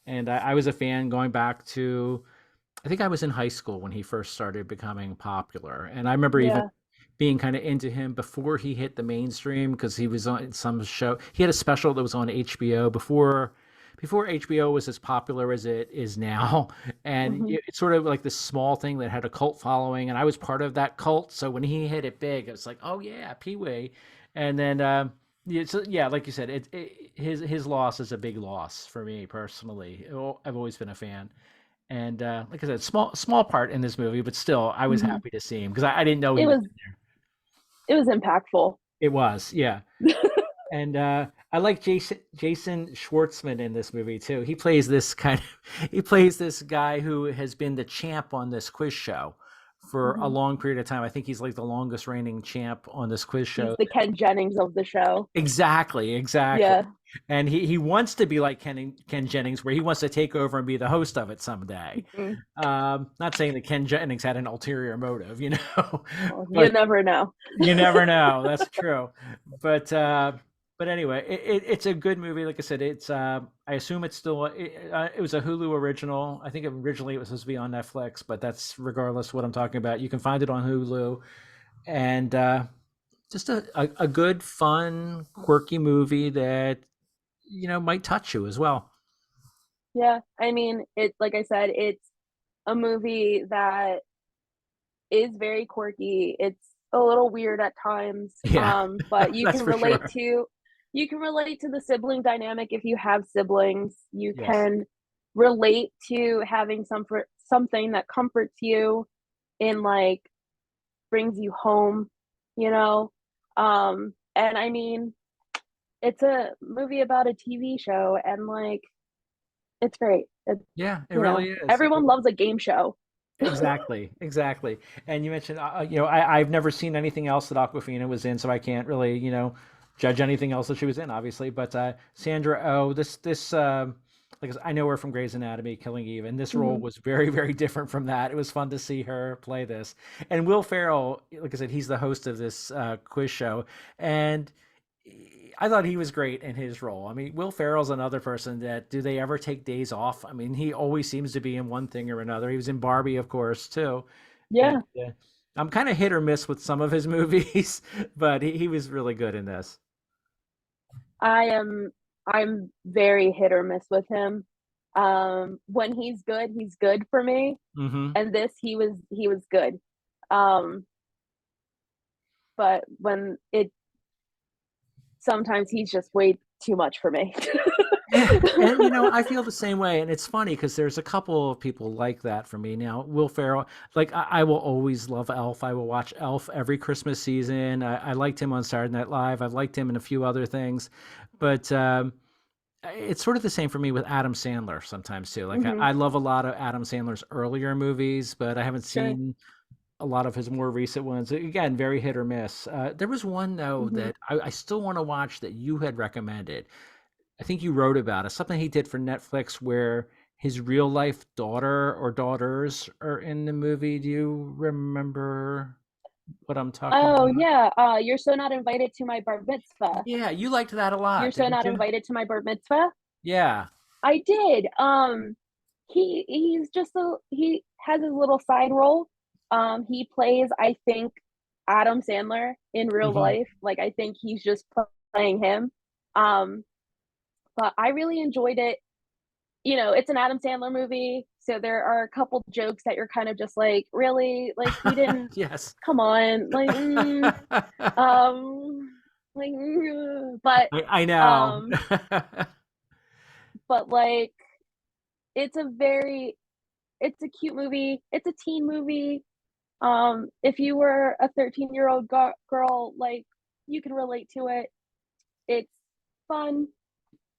and I was a fan going back to, I think I was in high school when he first started becoming popular. And I remember even Yeah. being kind of into him before he hit the mainstream because he was on some show. He had a special that was on HBO before HBO was as popular as it is now. And Hmm. it's sort of like this small thing that had a cult following, and I was part of that cult. So when he hit it big, it was like, oh yeah, Pee Wee. And then yeah, so, yeah, like you said, his loss is a big loss for me personally. I've always been a fan. And like I said, small part in this movie, but still, I was Hmm. happy to see him because I didn't know he It was. was it was impactful. It was, yeah. And I like Jason Schwartzman in this movie too. He plays this guy who has been the champ on this quiz show for a Hmm. long period of time. I think he's like the longest reigning champ on this quiz He's show. the Ken Jennings of the show. Exactly, exactly. Yeah. And he wants to be like Ken Jennings, where he wants to take over and be the host of it someday. Hmm. Not saying that Ken Jennings had an ulterior motive, Well, you but never know. you never know. That's true. But anyway, it's a good movie. Like I said, it's I assume it's still it was a Hulu original. I think originally it was supposed to be on Netflix, but that's regardless what I'm talking about. You can find it on Hulu, and just a good, fun, quirky movie that might touch you as well. Yeah, I mean, it like I said, it's a movie that is very quirky. It's a little weird at times, Yeah, but that's for sure. you can relate to the sibling dynamic if you have siblings. You Yes. can relate to having something that comforts you and like brings you home, you know. And I mean, it's a movie about a TV show, and like it's great. It's Yeah, it you really know, is. everyone loves a game show. Exactly, exactly. And you mentioned, I've never seen anything else that Aquafina was in, so I can't really, judge anything else that she was in, obviously. But Sandra Oh, like I know her from Grey's Anatomy, Killing Eve, and this role Mhm. was very, very different from that. It was fun to see her play this. And Will Ferrell, like I said, he's the host of this quiz show, and I thought he was great in his role. I mean, Will Ferrell's another person that do they ever take days off? I mean, he always seems to be in one thing or another. He was in Barbie, of course, too. And Yeah, I'm kind of hit or miss with some of his movies, but he was really good in this. I am I'm very hit or miss with him. When he's good for me, Hmm. and this he was good. Um, but when it sometimes he's just way too much for me. Yeah, and I feel the same way, and it's funny because there's a couple of people like that for me. Now, Will Ferrell, like I will always love Elf. I will watch Elf every Christmas season. I liked him on Saturday Night Live. I've liked him in a few other things, but it's sort of the same for me with Adam Sandler sometimes too. Like Mhm, I love a lot of Adam Sandler's earlier movies, but I haven't sure. seen a lot of his more recent ones. Again, very hit or miss. There was one though Mhm. that I still want to watch that you had recommended. I think you wrote about it. Something he did for Netflix where his real life daughter or daughters are in the movie. Do you remember what I'm talking Oh, about? yeah, "You're so not invited to my bar mitzvah." Yeah, you liked that a "You're lot, so didn't not you? invited to my bar mitzvah?" Yeah. I did. He has his little side role. He plays, I think, Adam Sandler in real Hmm. life. Like I think he's just playing him. Um, but I really enjoyed it. You know, it's an Adam Sandler movie, so there are a couple jokes that you're kind of just like, really, like you didn't. Yes. Come on, like, like, but I know. um, but like, it's a very it's a cute movie. It's a teen movie. If you were a 13-year-old girl, like you can relate to it. It's fun.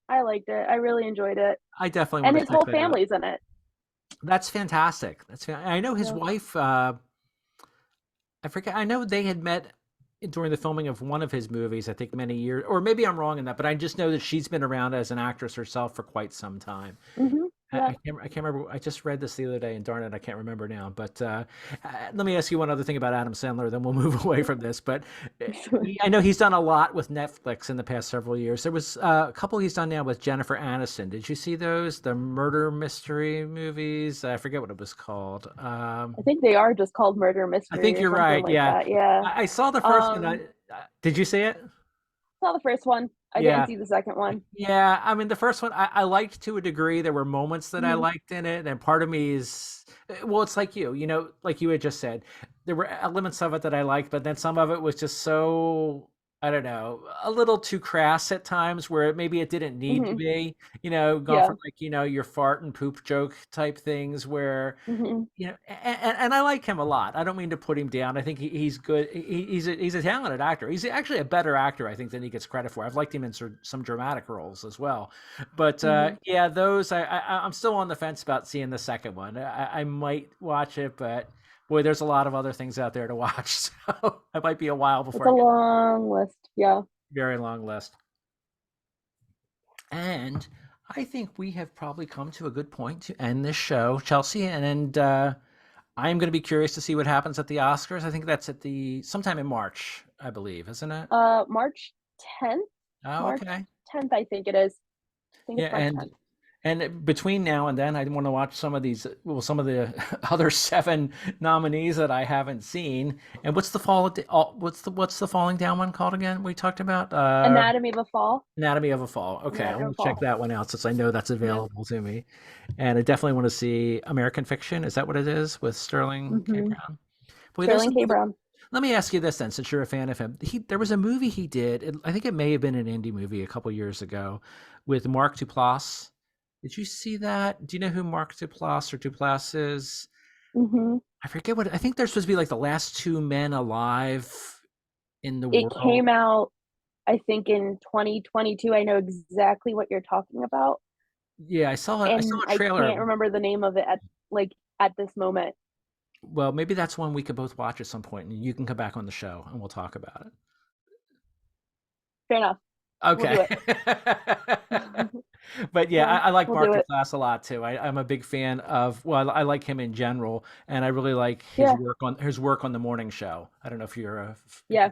I liked it. I really enjoyed it. I definitely And want to his check whole that out. family's in it. That's fantastic. I know his Yeah. wife. I forget. I know they had met during the filming of one of his movies. I think many years, or maybe I'm wrong in that, but I just know that she's been around as an actress herself for quite some time. Yeah. I can't remember. I just read this the other day, and darn it, I can't remember now. But let me ask you one other thing about Adam Sandler, then we'll move away from this. But I know he's done a lot with Netflix in the past several years. There was a couple he's done now with Jennifer Aniston. Did you see those? The murder mystery movies? I forget what it was called. I think they are just called Murder I Mystery think or you're something right. like Yeah, that. Yeah. I saw the first one. Um, Did you see it? saw the first one. I didn't Yeah. see the second one. Yeah, I mean the first one I liked to a degree. There were moments that I Mhm. liked in it, and part of me is well, it's like like you had just said, there were elements of it that I liked, but then some of it was just so I don't know, a little too crass at times where maybe it didn't need to Mhm. be, going Yeah. from like, your fart and poop joke type things where Mhm. and I like him a lot. I don't mean to put him down. I think he's good. He's a talented actor. He's actually a better actor, I think, than he gets credit for. I've liked him in some dramatic roles as well. But Mhm. yeah, those I'm still on the fence about seeing the second one. I might watch it, but boy, there's a lot of other things out there to watch, so it might be a while It's before a I get long list. Yeah. a very long list. And I think we have probably come to a good point to end this show, Chelsea. And I'm going to be curious to see what happens at the Oscars. I think that's at the sometime in March, I believe, isn't it? March 10th? Oh, March okay. 10th, I think it is. I think Yeah, it's March 10th. And between now and then, I want to watch some of these, well, some of the other seven nominees that I haven't seen. And what's the falling down one called again? We talked about Anatomy of a Fall. Anatomy of a Fall. Okay, I Anatomy of want a to check Fall. that one out since I know that's Yeah. available to me. And I definitely want to see American Fiction. Is that what it is with Sterling K. Hmm. Brown? Boy, there's Sterling K. Brown. let me ask you this then, since you're a fan of him. There was a movie he did. I think it may have been an indie movie a couple years ago with Mark Duplass. Did you see that? Do you know who Mark Duplass or Duplass is? Hmm. I forget what. I think they're supposed to be like the last two men alive in the It world. came out, I think, in 2022. I know exactly what you're talking about, Yeah, I saw and a I trailer. can't remember the name of it at this moment. Well, maybe that's one we could both watch at some point, and you can come back on the show and we'll talk about it. Fair enough. We'll Okay. do it. But yeah, Yeah, I like we'll do Mark it. Duplass a lot too. I'm a big fan of, well, I like him in general, and I really like Yeah, his work on the morning show. I don't know if you're a, if yeah.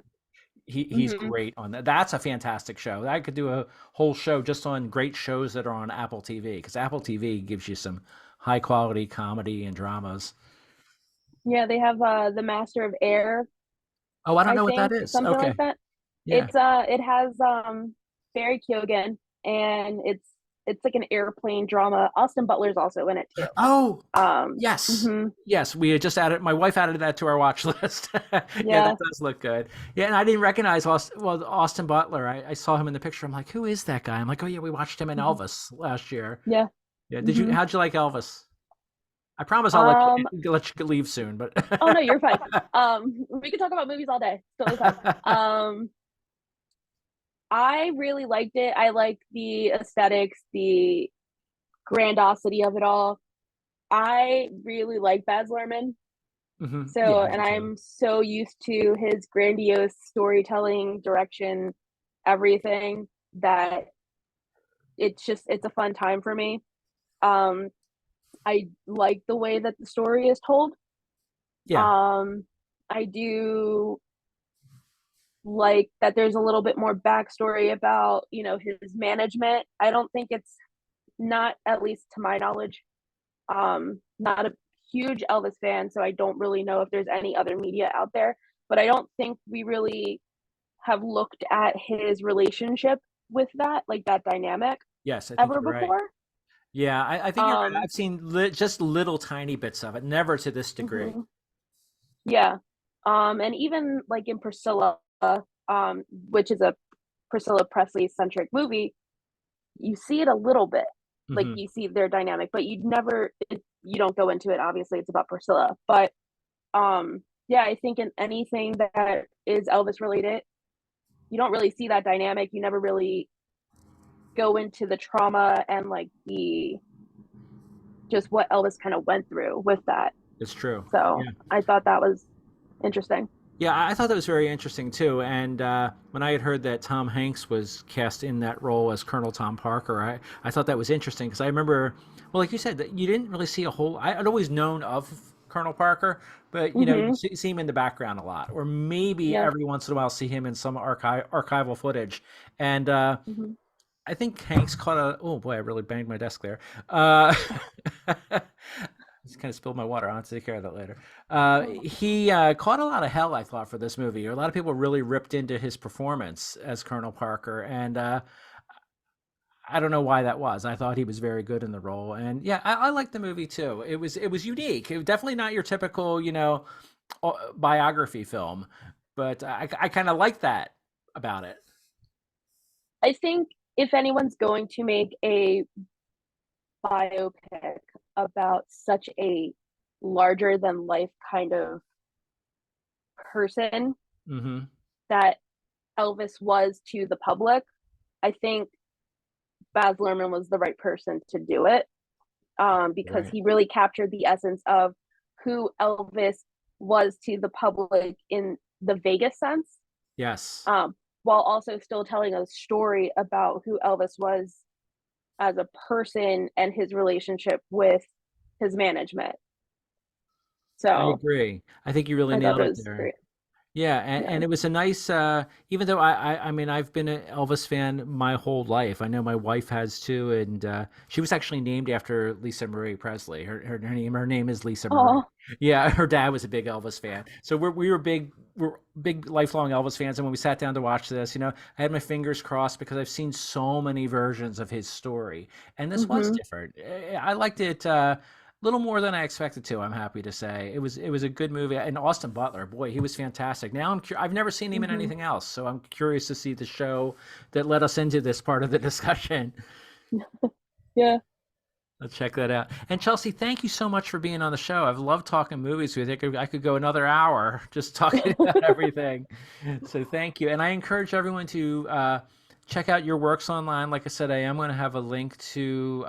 he's Hmm. great on that. That's a fantastic show. I could do a whole show just on great shows that are on Apple TV because Apple TV gives you some high quality comedy and dramas. Yeah, they have the Master of Air, Oh, I don't I know what that think, is. something Okay. like that. Yeah. It has Barry Keoghan, and it's like an airplane drama. Austin Butler's also in it too. Oh, Um, yes. hmm. Yes, we had just added, my wife added that to our watch list. Yeah, that Yeah. does look good. Yeah, and I didn't recognize Austin Butler. I saw him in the picture. I'm like, who is that guy? I'm like, oh yeah, we watched him in Hmm. Elvis last year. Yeah. Yeah, Hmm. how'd you like Elvis? I promise I'll Um, let you leave soon, but oh no, you're fine. We can talk about movies all day. It's totally fine. I really liked it. I liked the aesthetics, the grandiosity of it all. I really like Baz Luhrmann. Yeah, So, I and do too. I'm so used to his grandiose storytelling, direction, everything that it's a fun time for me. Um, I like the way that the story is told. Yeah, Um, I do like that there's a little bit more backstory about, his management. I don't think it's not, at least to my knowledge, not a huge Elvis fan, so I don't really know if there's any other media out there, but I don't think we really have looked at his relationship with that, like that dynamic, yes, I think ever you're right. before. Yeah, I think you're right. Um, I've seen just little tiny bits of it, never to this degree. mhm, yeah. And even like in Priscilla, which is a Priscilla Presley centric movie, you see it a little bit. Like Hmm. you see their dynamic, but you don't go into it. Obviously, it's about Priscilla, but yeah, I think in anything that is Elvis related, you don't really see that dynamic. You never really go into the trauma and like the just what Elvis kind of went through with that. It's true. So Yeah. I thought that was interesting. Yeah, I thought that was very interesting too. And when I had heard that Tom Hanks was cast in that role as Colonel Tom Parker, I thought that was interesting because I remember, well, like you said, that you didn't really see a whole. I'd always known of Colonel Parker, but you Mm-hmm. see him in the background a lot, or maybe Yeah. every once in a while see him in some archival footage. And Mm-hmm. I think Hanks caught a. Oh boy, I really banged my desk there. Uh, just kind of spilled my water. I'll have to take care of that later. He caught a lot of hell, I thought, for this movie. A lot of people really ripped into his performance as Colonel Parker, and I don't know why that was. I thought he was very good in the role, and yeah, I liked the movie too. It was unique. It was definitely not your typical, biography film, but I kind of like that about it. I think if anyone's going to make a biopic about such a larger than life kind of person Hmm. that Elvis was to the public, I think Baz Luhrmann was the right person to do it, because Right. he really captured the essence of who Elvis was to the public in the Vegas sense, Yes. um, while also still telling a story about who Elvis was as a person and his relationship with his management. I So agree. I think you really I thought nailed it it was there. great. Yeah, Yeah. and it was a nice, even though I mean, I've been an Elvis fan my whole life. I know my wife has too, and she was actually named after Lisa Marie Presley. Her name is Lisa Marie. Oh. Yeah, her dad was a big Elvis fan, so we're big lifelong Elvis fans. And when we sat down to watch this, I had my fingers crossed because I've seen so many versions of his story, and this was Mhm. different. I liked it. Little more than I expected to. I'm happy to say it was a good movie. And Austin Butler, boy, he was fantastic. Now I've never seen him in Mhm. anything else, so I'm curious to see the show that led us into this part of the discussion. Yeah. Let's check that out. And Chelsea, thank you so much for being on the show. I've loved talking movies with you. I could go another hour just talking about everything. So thank you. And I encourage everyone to check out your works online. Like I said, I am going to have a link to.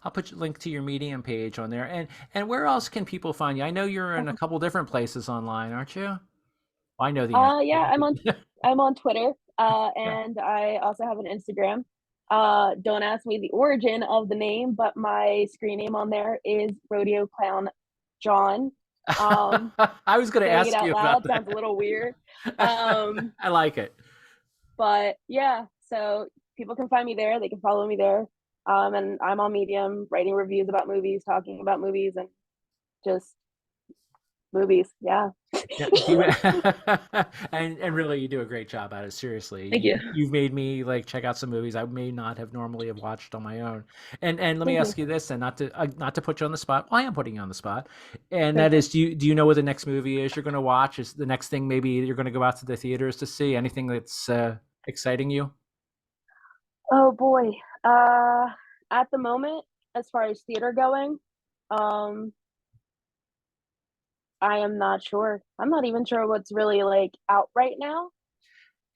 I'll put a link to your Medium page on there. And where else can people find you? I know you're in a couple different places online, aren't you? I know the Yeah, answer. I'm on Twitter, Yeah. and I also have an Instagram. Don't ask me the origin of the name, but my screen name on there is Rodeo Clown John. Um, I was going to Saying it ask out you about loud sounds a that. little weird. Um, I like it. but yeah, so people can find me there. They can follow me there. And I'm on Medium, writing reviews about movies, talking about movies, and just movies. Yeah. Yeah, do you, and really, you do a great job at it. Seriously, Thank you. you've made me like check out some movies I may not have normally have watched on my own. And let me Thank you. ask you this, and not to put you on the spot. Well, I am putting you on the spot, and Sure. that is, do you know what the next movie is you're going to watch? Is the next thing maybe you're going to go out to the theaters to see? Anything that's exciting you? Oh boy. Uh, at the moment, as far as theater going, um, I am not sure. I'm not even sure what's really like out right now.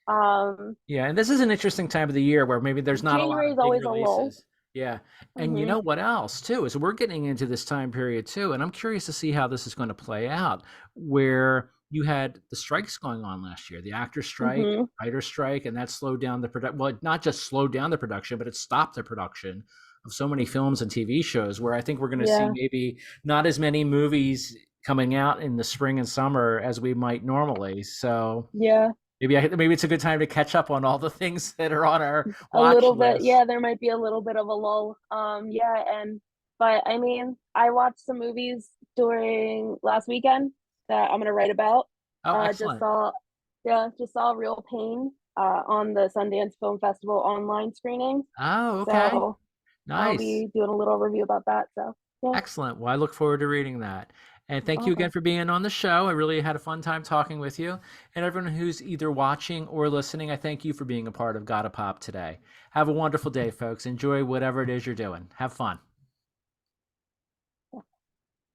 Um, Yeah, and this is an interesting time of the year where maybe there's not a lot January is of big always a lull. releases. Yeah. And you Mhm. know what else too is we're getting into this time period too, and I'm curious to see how this is going to play out where you had the strikes going on last year, the actor strike, Mhm. writer strike, and that slowed down the production. Well, it not just slowed down the production, but it stopped the production of so many films and TV shows where I think we're going to see Yeah. maybe not as many movies coming out in the spring and summer as we might normally. So, Yeah. maybe it's a good time to catch up on all the things that are on our A watch little bit. list. Yeah, there might be a little bit of a lull. Yeah, and but I mean, I watched some movies during last weekend that I'm gonna write about. Oh, Just excellent. saw, yeah, just saw Real Pain on the Sundance Film Festival online screening. Oh, okay. So I'll Nice. be doing a little review about that. So yeah, Excellent. Well, I look forward to reading that. And thank you again awesome. for being on the show. I really had a fun time talking with you. And everyone who's either watching or listening, I thank you for being a part of Gotta Pop today. Have a wonderful day, folks. Enjoy whatever it is you're doing. Have fun.